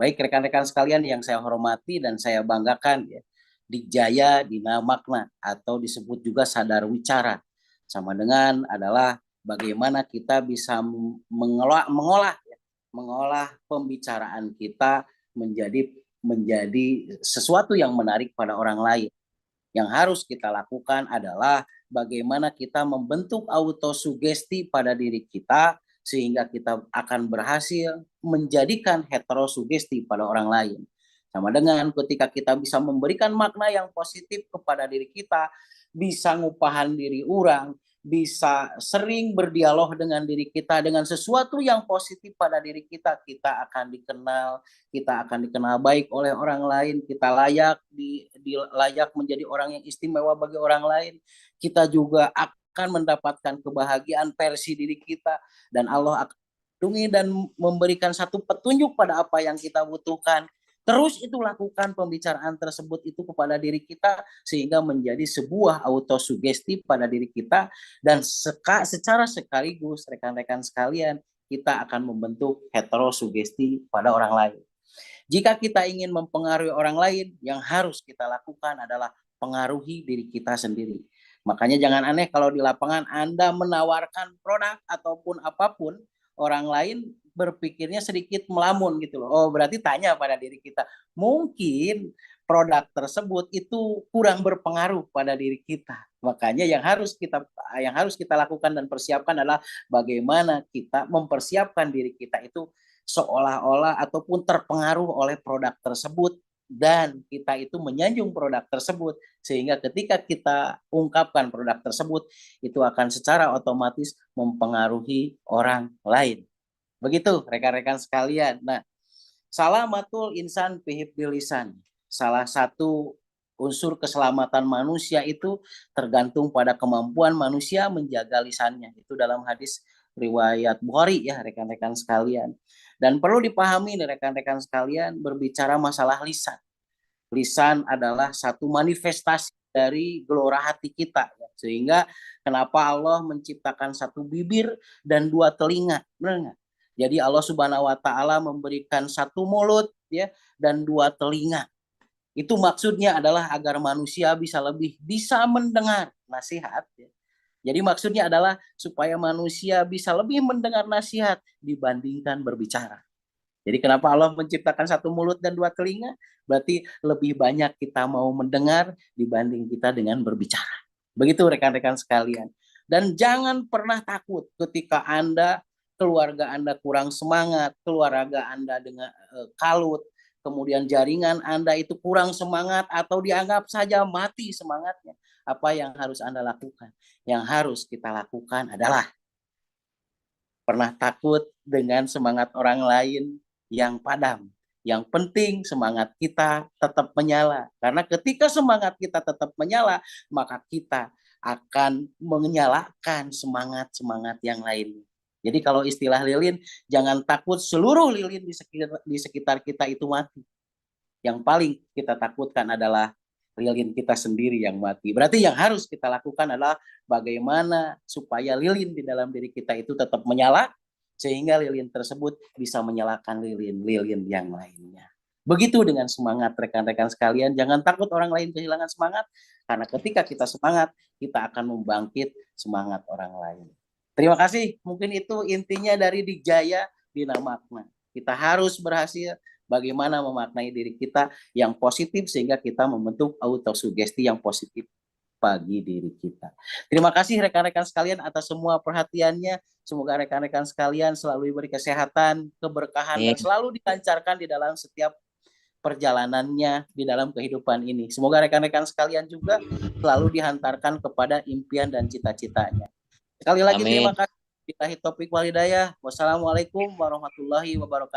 Baik rekan-rekan sekalian yang saya hormati dan saya banggakan ya. Dikjaya Dina Makna atau disebut juga sadar wicara. Sama dengan adalah bagaimana kita bisa mengolah pembicaraan kita menjadi sesuatu yang menarik pada orang lain. Yang harus kita lakukan adalah bagaimana kita membentuk autosugesti pada diri kita sehingga kita akan berhasil menjadikan heterosugesti pada orang lain. Sama dengan ketika kita bisa memberikan makna yang positif kepada diri kita, bisa ngupahan diri orang, bisa sering berdialog dengan diri kita dengan sesuatu yang positif pada diri kita, kita akan dikenal baik oleh orang lain, kita layak menjadi orang yang istimewa bagi orang lain, kita juga akan mendapatkan kebahagiaan versi diri kita, dan Allah akan melindungi dan memberikan satu petunjuk pada apa yang kita butuhkan. Terus itu lakukan pembicaraan tersebut itu kepada diri kita sehingga menjadi sebuah autosugesti pada diri kita, dan secara sekaligus rekan-rekan sekalian kita akan membentuk heterosugesti pada orang lain. Jika kita ingin mempengaruhi orang lain, yang harus kita lakukan adalah pengaruhi diri kita sendiri. Makanya jangan aneh kalau di lapangan Anda menawarkan produk ataupun apapun, orang lain berpikirnya sedikit melamun gitu loh. Oh, berarti tanya pada diri kita. Mungkin produk tersebut itu kurang berpengaruh pada diri kita. Makanya yang harus kita lakukan dan persiapkan adalah bagaimana kita mempersiapkan diri kita itu seolah-olah ataupun terpengaruh oleh produk tersebut, dan kita itu menyanjung produk tersebut sehingga ketika kita ungkapkan produk tersebut itu akan secara otomatis mempengaruhi orang lain. Begitu rekan-rekan sekalian. Nah, salamatul insan bihifdzil lisan. Salah satu unsur keselamatan manusia itu tergantung pada kemampuan manusia menjaga lisannya. Itu dalam hadis riwayat Bukhari ya rekan-rekan sekalian. Dan perlu dipahami nih rekan-rekan sekalian, berbicara masalah lisan. Lisan adalah satu manifestasi dari gelora hati kita ya. Sehingga kenapa Allah menciptakan satu bibir dan dua telinga. Benar nggak? Jadi Allah Subhanahu wa taala memberikan satu mulut ya dan dua telinga. Itu maksudnya adalah agar manusia bisa mendengar nasihat ya. Jadi maksudnya adalah supaya manusia bisa lebih mendengar nasihat dibandingkan berbicara. Jadi kenapa Allah menciptakan satu mulut dan dua telinga? Berarti lebih banyak kita mau mendengar dibanding kita dengan berbicara. Begitu rekan-rekan sekalian. Dan jangan pernah takut ketika keluarga Anda kurang semangat, keluarga Anda dengan kalut, kemudian jaringan Anda itu kurang semangat atau dianggap saja mati semangatnya. Apa yang harus Anda lakukan? Yang harus kita lakukan adalah pernah takut dengan semangat orang lain yang padam. Yang penting semangat kita tetap menyala. Karena ketika semangat kita tetap menyala, maka kita akan menyalakan semangat-semangat yang lain. Jadi kalau istilah lilin, jangan takut seluruh lilin di sekitar kita itu mati. Yang paling kita takutkan adalah lilin kita sendiri yang mati. Berarti yang harus kita lakukan adalah bagaimana supaya lilin di dalam diri kita itu tetap menyala, sehingga lilin tersebut bisa menyalakan lilin-lilin yang lainnya. Begitu dengan semangat rekan-rekan sekalian, jangan takut orang lain kehilangan semangat, karena ketika kita semangat, kita akan membangkit semangat orang lain. Terima kasih, mungkin itu intinya dari Dikjaya Dina Makna. Kita harus berhasil bagaimana memaknai diri kita yang positif sehingga kita membentuk autosugesti yang positif bagi diri kita. Terima kasih rekan-rekan sekalian atas semua perhatiannya. Semoga rekan-rekan sekalian selalu diberi kesehatan, keberkahan, dan selalu dilancarkan di dalam setiap perjalanannya di dalam kehidupan ini. Semoga rekan-rekan sekalian juga selalu dihantarkan kepada impian dan cita-citanya. Sekali lagi terima kasih. Billahi taufiq wal hidayah. Wassalamualaikum warahmatullahi wabarakatuh.